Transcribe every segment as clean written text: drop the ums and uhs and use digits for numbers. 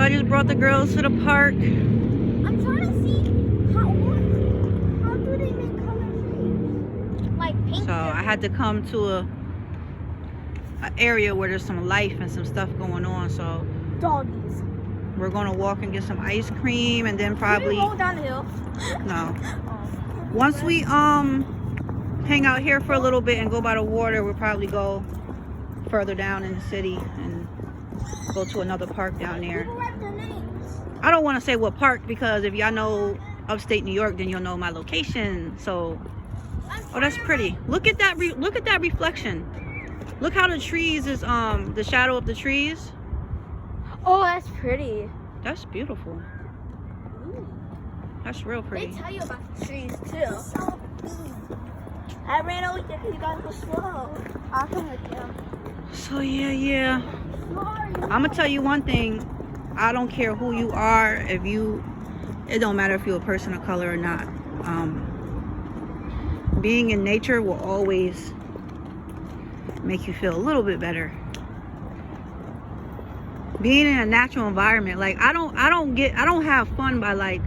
I just brought the girls to the park. I'm trying to see how do they make color trees? Like pink. So I had to come to a area where there's some life and some stuff going on. So Doggies. we're gonna walk and get some ice cream, and then probably Can we roll down the hill? no. Once we hang out here for a little bit and go by the water, we'll probably go further down in the city and go to another park down there. People write their names. I don't want to say what park, because if y'all know upstate New York, then you'll know my location. So, oh, that's pretty. Look at that. Look at that reflection. Look how the trees is the shadow of the trees. Oh, that's pretty. That's beautiful. Ooh. That's real They pretty. tell you about the trees too. I ran over there because you guys were slow. I'll come with you. So yeah. Sorry. I'm gonna tell you one thing. I don't care who you are. It don't matter if you're a person of color or not. Being in nature will always make you feel a little bit better. Being in a natural environment, like I don't have fun by like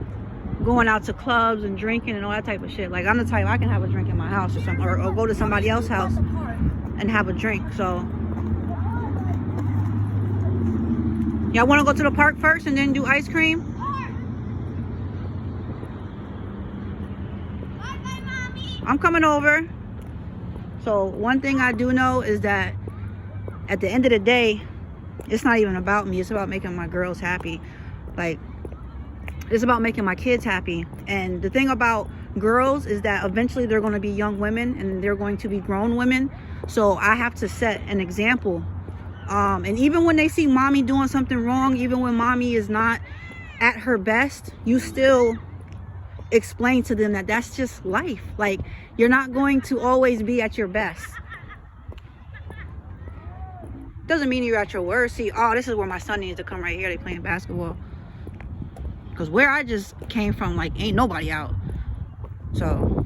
going out to clubs and drinking and all that type of shit. Like I'm the type, I can have a drink in my house or something, or go to somebody else's house and have a drink. So y'all want to go to the park first and then do ice cream? I'm coming over. So one thing I do know is that at the end of the day, it's not even about me. It's about making my girls happy. Like, it's about making my kids happy. And the thing about girls is that eventually they're going to be young women and they're going to be grown women. So I have to set an example. And even when they see mommy doing something wrong, even when mommy is not at her best, you still explain to them that that's just life. Like, you're not going to always be at your best. Doesn't mean you're at your worst. See, oh, this is where my son needs to come right here. They playing basketball. Because where I just came from, like, ain't nobody out. So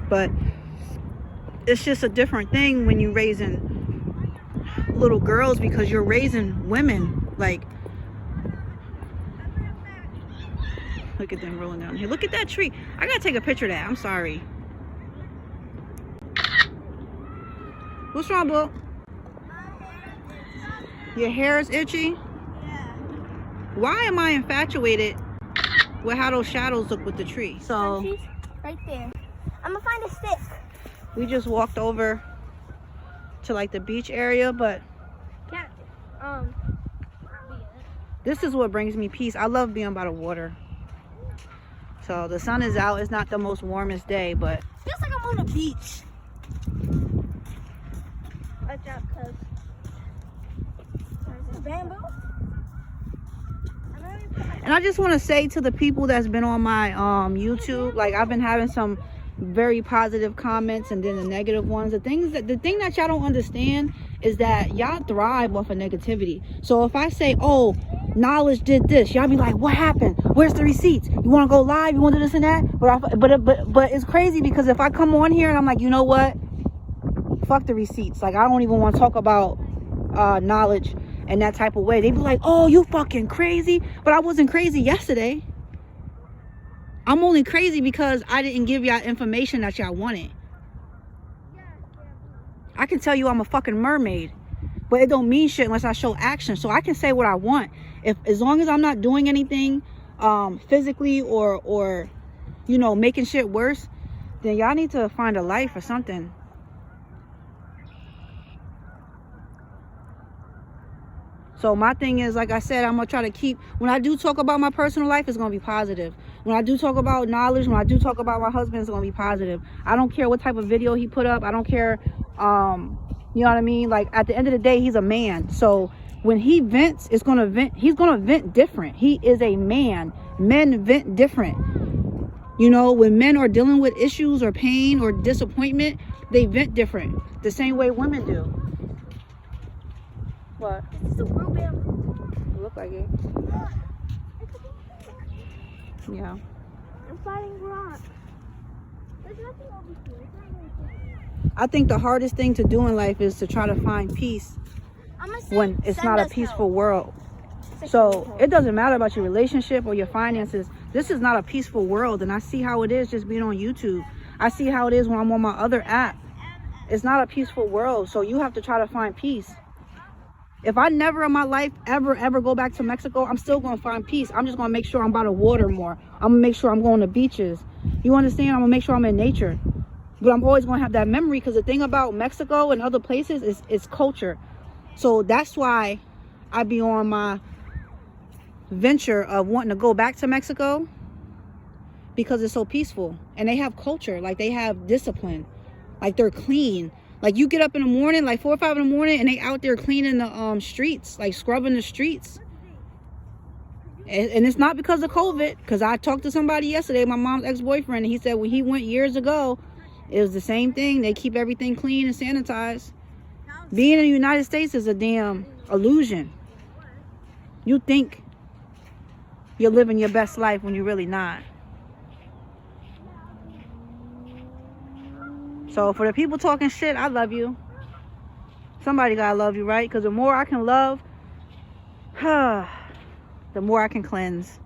but it's just a different thing when you're raising little girls, because you're raising women. Like, look at them rolling down here. Look at that tree. I gotta take a picture of that. I'm sorry. What's wrong, boo? Your hair is itchy? Yeah. Why am I infatuated with how those shadows look with the tree? So She's right there. I'm gonna find a stick. we just walked over to like the beach area, but Can't. this is what brings me peace. I love being by the water. So the sun is out. It's not the most warmest day, but Feels like I'm on a beach. Watch out, cuz. There's bamboo. and I just want to say to the people that's been on my YouTube, like, I've been having some very positive comments and then the negative ones. The thing that y'all don't understand is that y'all thrive off of negativity. So if I say, oh, Knowledge did this, y'all be like, what happened? Where's the receipts? You want to go live? You want to do this and that? But it's crazy, because if I come on here and I'm like, you know what, fuck the receipts, like, I don't even want to talk about Knowledge in that type of way, they be like, oh, you fucking crazy. But I wasn't crazy yesterday. I'm only crazy because I didn't give y'all information that y'all wanted. I can tell you I'm a fucking mermaid, but it don't mean shit unless I show action. So I can say what I want. As long as I'm not doing anything physically or you know, making shit worse, then y'all need to find a life or something. So my thing is, like I said, I'm gonna try to keep, when I do talk about my personal life, it's gonna be positive. When I do talk about Knowledge, when I do talk about my husband, it's gonna be positive. I don't care what type of video he put up. I don't care, you know what I mean? Like, at the end of the day, he's a man. So when he vents, he's gonna vent different. He is a man. Men vent different. You know, when men are dealing with issues or pain or disappointment, they vent different. The same way women do. What? This is a real bamboo. It look like it. Yeah. I'm fighting rocks. There's nothing over here. It's not really I think the hardest thing to do in life is to try to find peace I'ma say, when it's send not a us peaceful help. world. Send So us help. it doesn't matter about your relationship or your finances. This is not a peaceful world, and I see how it is just being on YouTube. I see how it is when I'm on my other app. It's not a peaceful world, so you have to try to find peace. If I never in my life ever go back to Mexico, I'm still gonna find peace. I'm just gonna make sure I'm by the water more. I'm gonna make sure I'm going to beaches. You understand? I'm gonna make sure I'm in nature. But I'm always gonna have that memory, because the thing about Mexico and other places is culture. So that's why I be on my venture of wanting to go back to Mexico, because it's so peaceful and they have culture. Like, they have discipline, like they're clean. Like, you get up in the morning, like 4 or 5 in the morning, and they out there cleaning the streets, like scrubbing the streets. And it's not because of COVID, because I talked to somebody yesterday, my mom's ex-boyfriend, and he said when he went years ago, it was the same thing. They keep everything clean and sanitized. Being in the United States is a damn illusion. You think you're living your best life when you're really not. So for the people talking shit, I love you. Somebody gotta love you, right? Because the more I can love, the more I can cleanse.